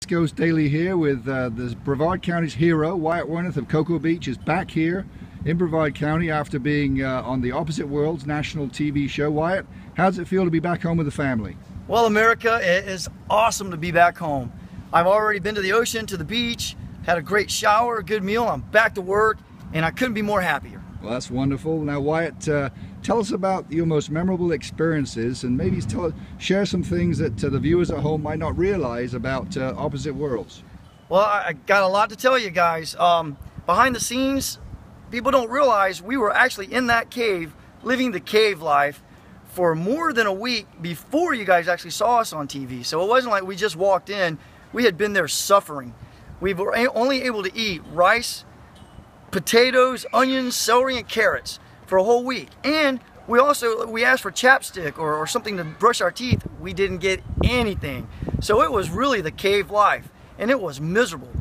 Goes Daily here with the Brevard County's hero, Wyatt Werneth of Cocoa Beach, is back here in Brevard County after being on the Opposite Worlds national TV show. Wyatt, how does it feel to be back home with the family? Well, America, it is awesome to be back home. I've already been to the ocean, to the beach, had a great shower, a good meal. I'm back to work, and I couldn't be more happier. Well, that's wonderful. Now, Wyatt, tell us about your most memorable experiences, and maybe share some things that the viewers at home might not realize about Opposite Worlds. Well, I got a lot to tell you guys. Behind the scenes, people don't realize we were actually in that cave, living the cave life for more than a week before you guys actually saw us on TV. So it wasn't like we just walked in. We had been there suffering. We were only able to eat rice, potatoes, onions, celery, and carrots for a whole week. And we asked for chapstick or something to brush our teeth. We didn't get anything. So it was really the cave life, and it was miserable.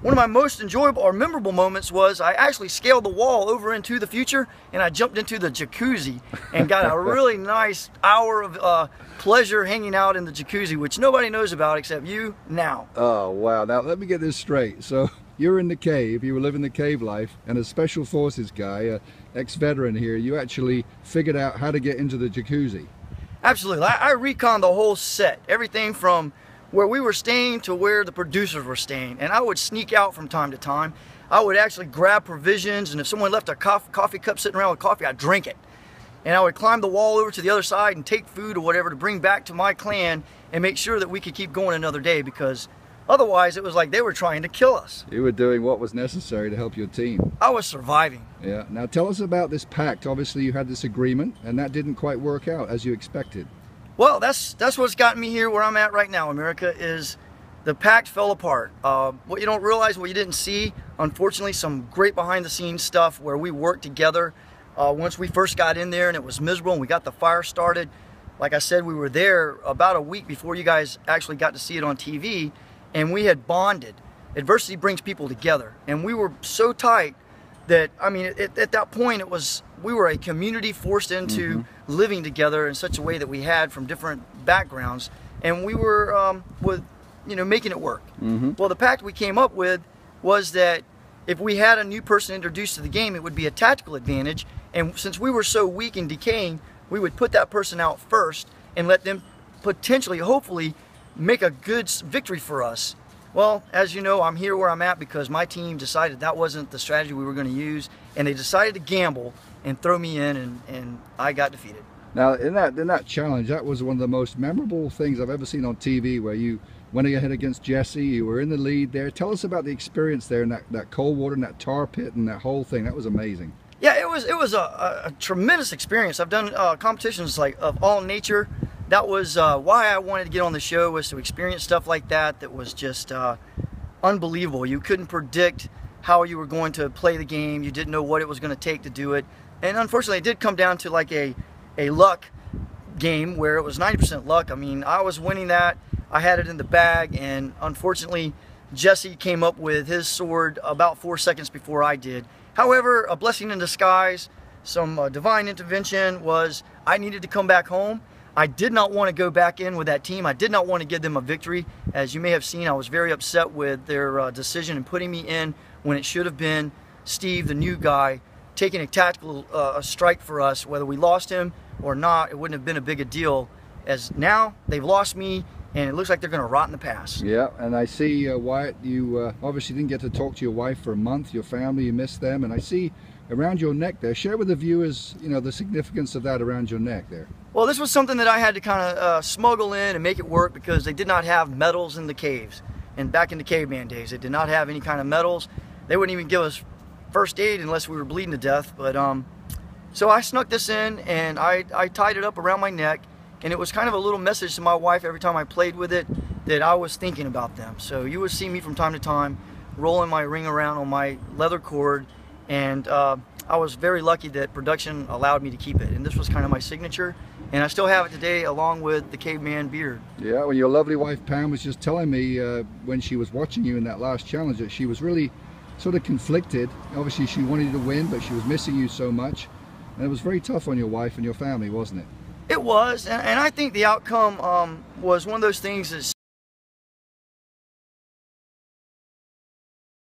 One of my most enjoyable or memorable moments was I actually scaled the wall over into the future, and I jumped into the jacuzzi and got a really nice hour of pleasure hanging out in the jacuzzi, which nobody knows about except you now. Oh, wow. Now, let me get this straight. So you're in the cave, you were living the cave life, and a special forces guy, ex-veteran here, you actually figured out how to get into the jacuzzi. Absolutely. I reconned the whole set, everything from where we were staying to where the producers were staying, and I would sneak out from time to time. I would actually grab provisions, and if someone left a coffee cup sitting around with coffee, I'd drink it. And I would climb the wall over to the other side and take food or whatever to bring back to my clan and make sure that we could keep going another day, because otherwise it was like they were trying to kill us. You were doing what was necessary to help your team. I was surviving. Yeah. Now tell us about this pact. Obviously you had this agreement, and that didn't quite work out as you expected. Well, that's what's gotten me here where I'm at right now, America, is the pact fell apart. What you don't realize, what you didn't see, unfortunately, some great behind-the-scenes stuff where we worked together once we first got in there, and it was miserable, and we got the fire started. Like I said, we were there about a week before you guys actually got to see it on TV, and we had bonded. Adversity brings people together, and we were so tight that, I mean, at that point, we were a community forced into living together in such a way that we had from different backgrounds, and we were making it work. Well, the pact we came up with was that if we had a new person introduced to the game, it would be a tactical advantage, and since we were so weak and decaying, we would put that person out first and let them potentially, hopefully, make a good victory for us. Well, as you know, I'm here where I'm at because my team decided that wasn't the strategy we were going to use, and they decided to gamble and throw me in, and I got defeated. Now, in that challenge, that was one of the most memorable things I've ever seen on TV, where you went ahead against Jesse, you were in the lead there. Tell us about the experience there in that cold water and that tar pit and that whole thing. That was amazing. Yeah, it was a tremendous experience. I've done competitions like of all nature. That was why I wanted to get on the show, was to experience stuff like that. That was just unbelievable. You couldn't predict how you were going to play the game. You didn't know what it was going to take to do it. And unfortunately, it did come down to like a luck game where it was 90% luck. I mean, I was winning that. I had it in the bag, and unfortunately, Jesse came up with his sword about 4 seconds before I did. However, a blessing in disguise, some divine intervention, was I needed to come back home. I did not want to go back in with that team. I did not want to give them a victory. As you may have seen, I was very upset with their decision in putting me in when it should have been Steve, the new guy, taking a tactical strike for us. Whether we lost him or not, it wouldn't have been a big a deal, as now they've lost me, and it looks like they're going to rot in the past. Yeah, and I see, Wyatt, you obviously didn't get to talk to your wife for a month, your family, you missed them, and I see around your neck there. Share with the viewers, the significance of that around your neck there. Well, this was something that I had to kind of smuggle in and make it work, because they did not have metals in the caves. And back in the caveman days, they did not have any kind of metals. They wouldn't even give us first aid unless we were bleeding to death. But so I snuck this in, and I tied it up around my neck, and it was kind of a little message to my wife every time I played with it that I was thinking about them. So you would see me from time to time rolling my ring around on my leather cord, and I was very lucky that production allowed me to keep it, and this was kind of my signature, and I still have it today along with the caveman beard. Yeah, well, your lovely wife Pam was just telling me when she was watching you in that last challenge that she was really sort of conflicted. Obviously she wanted you to win, but she was missing you so much, and it was very tough on your wife and your family, wasn't it? It was, and I think the outcome was one of those things that